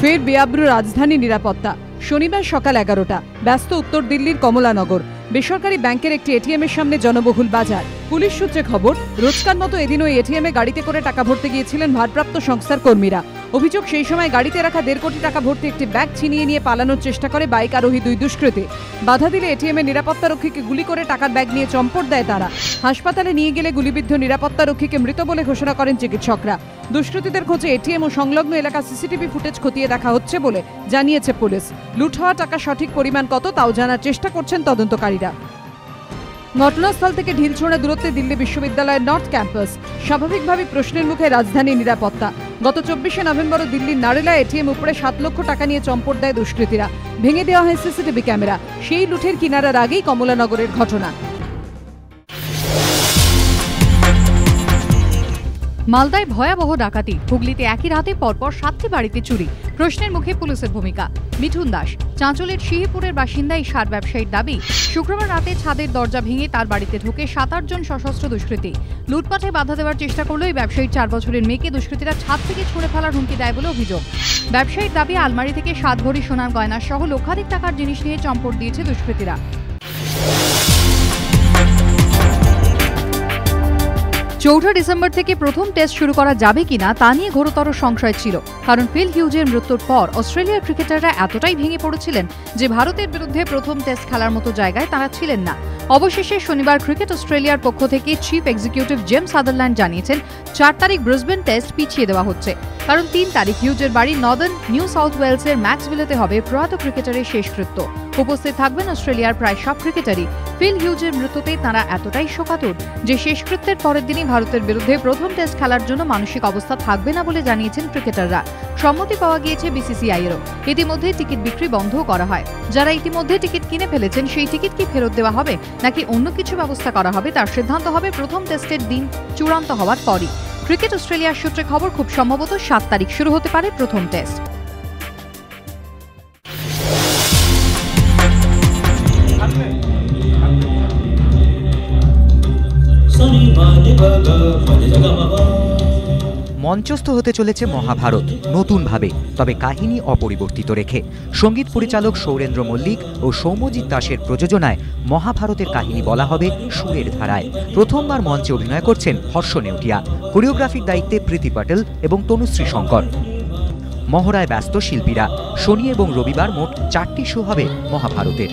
ফের বেআব্রু রাজধানী নিরাপত্তা। শনিবার সকাল 11টা, ব্যস্ত উত্তর দিল্লির কমলানগর। বেসরকারি ব্যাংকের একটি এটিএম এর সামনে জনবহুল বাজার। পুলিশ সূত্রে খবর, রোজকার মতো এদিন ওই এটিএম এ গাড়িতে করে টাকা ভরতে গিয়েছিলেন ভারপ্রাপ্ত সংস্থার কর্মীরা। অভিযোগ, সেই সময় গাড়িতে রাখা 1.5 কোটি টাকা ভর্তি একটি ব্যাগ ছিনিয়ে নিয়ে পালানোর চেষ্টা করে বাইক আরোহী দুই দুষ্কৃতী। বাধা দিলে এটিএম এর নিরাপত্তারক্ষীকে গুলি করে টাকার ব্যাগ নিয়ে চম্পট দেয় তারা। হাসপাতালে নিয়ে গেলে গুলিবিদ্ধ নিরাপত্তারক্ষীকে মৃত বলে ঘোষণা করেন চিকিৎসকরা। দুষ্কৃতীদের খোঁজে এটিএম ও সংলগ্ন এলাকা সিসিটিভি ফুটেজ খতিয়ে দেখা হচ্ছে বলে জানিয়েছে পুলিশ। লুট হওয়া টাকা সঠিক পরিমাণ কত তাও জানার চেষ্টা করছেন তদন্তকারীরা। ঘটনাস্থল থেকে ঢিল ছোড়া দূরত্বে দিল্লি বিশ্ববিদ্যালয়ের নর্থ ক্যাম্পাস। স্বাভাবিকভাবে প্রশ্নের মুখে রাজধানী নিরাপত্তা। গত 24শে নভেম্বরও দিল্লির নারেলা এটিএম উপরে 7 লক্ষ টাকা নিয়ে চম্পট দেয় দুষ্কৃতীরা। ভেঙে দেওয়া হয় সিসিটিভি ক্যামেরা। সেই লুঠের কিনারার আগেই কমলানগরের ঘটনা। মালদায় ভয়াবহ ডাকাতি। হুগলিতে একই রাতে পরপর 7টি বাড়িতে চুরি। প্রশ্নের মুখে পুলিশের ভূমিকা। মিঠুন দাস, চাঁচলের শিহিপুরের বাসিন্দা এই সার ব্যবসায়ীর দাবি, শুক্রবার রাতে ছাদের দরজা ভেঙে তার বাড়িতে ঢুকে 7-8 জন সশস্ত্র দুষ্কৃতী লুটপাটে বাধা দেওয়ার চেষ্টা করলেও এই ব্যবসায়ীর 4 বছরের মেয়েকে দুষ্কৃতীরা ছাদ থেকে ছুঁড়ে ফেলার হুমকি দেয় বলে অভিযোগ। ব্যবসায়ীর দাবি, আলমারি থেকে 7 ভরি সোনার গয়না সহ লক্ষাধিক টাকার জিনিস নিয়ে চম্পট দিয়েছে দুষ্কৃতীরা। 4 ডিসেম্বর থেকে প্রথম টেস্ট শুরু করা যাবে কিনা তা নিয়ে ঘোরতর সংশয় ছিল। কারণ ফিল হিউজের মৃত্যুর পর অস্ট্রেলিয়ার ক্রিকেটাররা এতটাই ভেঙে পড়েছিলেন যে ভারতের বিরুদ্ধে প্রথম টেস্ট খেলার মতো জায়গায় তারা ছিলেন না। অবশেষে শনিবার ক্রিকেট অস্ট্রেলিয়ার পক্ষ থেকে চিফ এক্সিকিউটিভ জেমস সাদারল্যান্ড জানিয়েছেন 4 তারিখ ব্রিসবেন টেস্ট পিছিয়ে দেওয়া হচ্ছে। কারণ 3 তারিখ হিউজের বাড়ি নর্দার্ন নিউ সাউথ ওয়েলসের ম্যাক্সভিলেতে হবে প্রয়াত ক্রিকেটারের শেষকৃত্য। উপস্থিত থাকবেন অস্ট্রেলিয়ার প্রায় সব ক্রিকেটারই। ফিল হিউজের মৃত্যুতে তাঁরা এতটাই শোকাতুর যে শেষকৃত্যের পরের দিনই ভারতের বিরুদ্ধে প্রথম টেস্ট খেলার জন্য মানসিক অবস্থা থাকবে না বলে জানিয়েছেন ক্রিকেটাররা। সম্মতি পাওয়া গিয়েছে বিসিসিআইয়েরও। ইতিমধ্যে টিকিট বিক্রি বন্ধও করা হয়। যারা ইতিমধ্যে টিকিট কিনে ফেলেছেন সেই টিকিট কি ফেরত দেওয়া হবে নাকি অন্য কিছু ব্যবস্থা করা হবে তার সিদ্ধান্ত হবে প্রথম টেস্টের দিন চূড়ান্ত হওয়ার পরই। ক্রিকেট অস্ট্রেলিয়ার সূত্রে খবর, খুব সম্ভবত 7 তারিখ শুরু হতে পারে প্রথম টেস্ট। মঞ্চস্থ হতে চলেছে মহাভারত নতুনভাবে, তবে কাহিনী অপরিবর্তিত রেখে। সঙ্গীত পরিচালক সৌরেন্দ্র মল্লিক ও সৌম্যজিৎ দাসের প্রযোজনায় মহাভারতের কাহিনী বলা হবে সুরের ধারায়। প্রথমবার মঞ্চে অভিনয় করছেন হর্ষ নেউটিয়া। কোরিওগ্রাফির দায়িত্বে প্রীতি পটেল এবং তনুশ্রী শঙ্কর। মহড়ায় ব্যস্ত শিল্পীরা। শনি এবং রবিবার মোট 4টি শো হবে মহাভারতের।